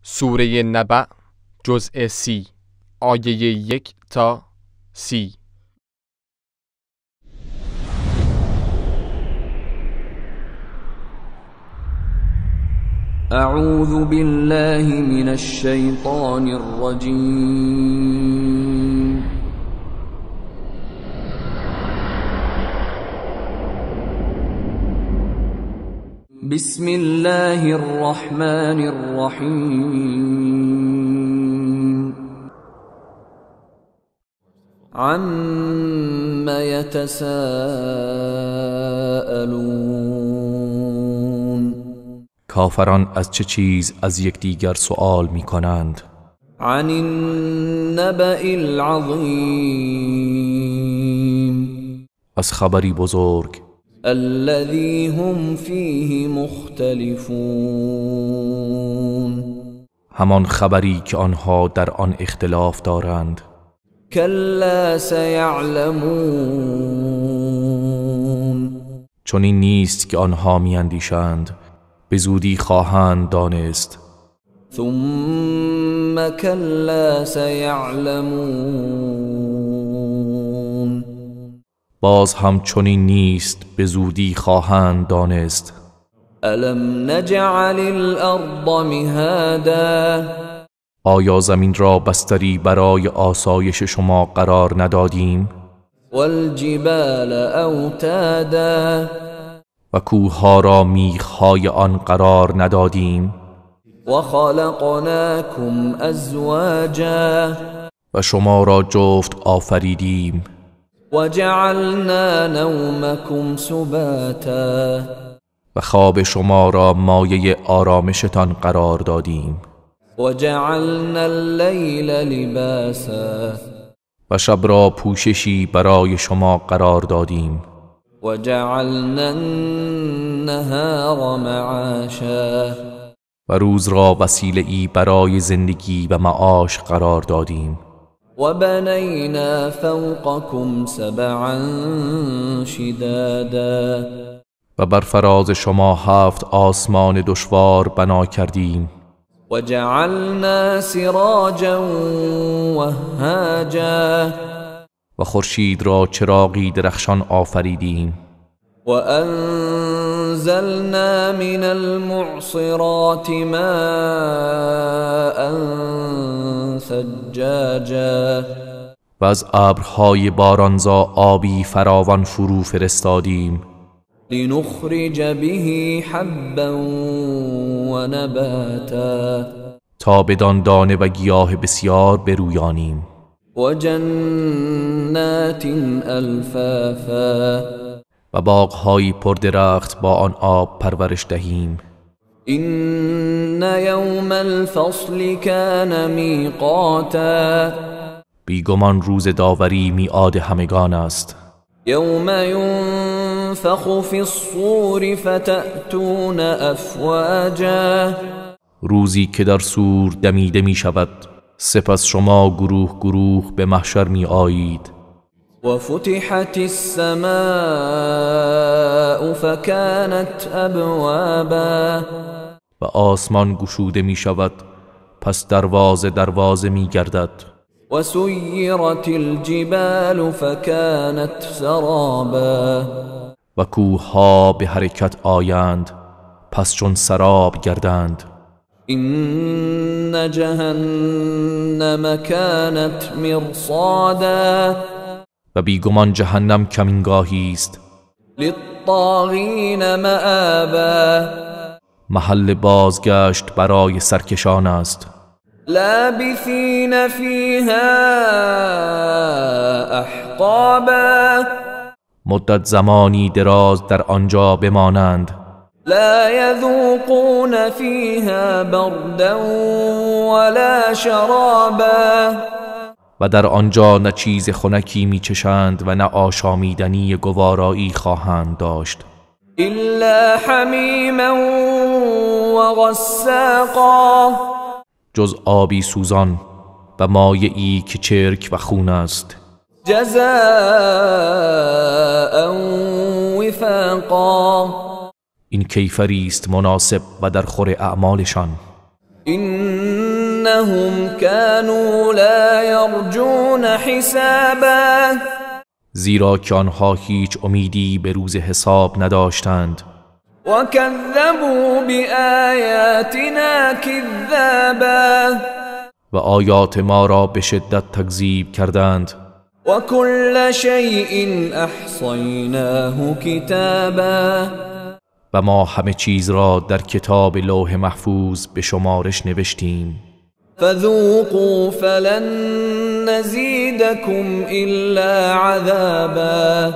سوره نبأ جزء 30 آیه 1 تا 30. اعوذ بالله من الشیطان الرجیم. بسم الله الرحمن الرحیم. عَمَّ یتساءلون. کافران از چه چیز از یکدیگر سؤال می کنند؟ عن النبأ العظیم. از خبری بزرگ الذي هم فيه مختلفون. همان خبری که آنها در آن اختلاف دارند. كلا سيعلمون. چنین نیست که آنها میاندیشند، به زودی خواهند دانست. ثم كلا سيعلمون. باز هم چنین نیست، به زودی خواهند دانست. الم نجعل الارض مهادا. آیا زمین را بستری برای آسایش شما قرار ندادیم؟ والجبال اوتادا. و کوهها را میخهای آن قرار ندادیم؟ وخلقناكم ازواجا. و شما را جفت آفریدیم. وجعلنا نومكم سباتا. و خواب شما را مایه آرامشتان قرار دادیم. وجعلنا الليل لباسا. و شب را پوششی برای شما قرار دادیم. وجعلنا النهار معاشا. و روز را وسیله‌ای برای زندگی و معاش قرار دادیم. وبنينا فوقكم سبعا شدادا. و بر فراز شما 7 آسمان دشوار بنا کردیم. وجعلنا سراجا وهاجا. و خورشید را چراغی درخشان آفریدیم. وأنزلنا من المعصرات ماء ثجاجا. و از ابرهای بارانزا آبی فراوان فرو فرستادیم. لنخرج به حبا ونباتا. تا بدان دانه و گیاه بسیار برویانیم. وجنات الفافا. و باغ‌هایی پردرخت با آن آب پرورش دهیم. این یوم الفصل کان میقاتا. بیگمان روز داوری میعاد همگان است. یوم ینفخ فی الصور فتأتون افواجا. روزی که در صور دمیده می شود، سپس شما گروه گروه به محشر می آیید. و فتحت السماء فکانت ابوابا. و آسمان گشوده می شود، پس دروازه می گردد. و سیرت الجبال فکانت سرابا. و کوهها به حرکت آیند، پس چون سراب گردند. این جهنم کانت مرصادا. و بیگمان جهنم کمینگاهی است. للطاغین مآبا. محل بازگشت برای سرکشان است. لابثین فیها احقابا. مدت زمانی دراز در آنجا بمانند. لا يذوقون فيها بردا ولا شرابا. و در آنجا نه چیز خنکی می چشند و نه آشامیدنی گوارایی خواهند داشت. الا حمیما وغساقا. جز آبی سوزان و مایعی که چرک و خون است. جزاء وفاقا. این کیفری است مناسب و در خور اعمالشان. إنهم كانوا لا يرجون حسابا زیرا که آنها هیچ امیدی به روز حساب نداشتند وكذبوا بآياتنا كذابا و آیات ما را به شدت تکذیب کردند وكل شيء أحصيناه كتابا و ما همه چیز را در کتاب لوح محفوظ به شمارش نوشتیم فذوقوا فلن نزيدكم إلا عذابا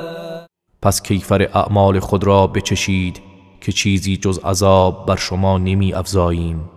پس کیفر اعمال خود را بچشید که چیزی جز عذاب بر شما نمی افزاییم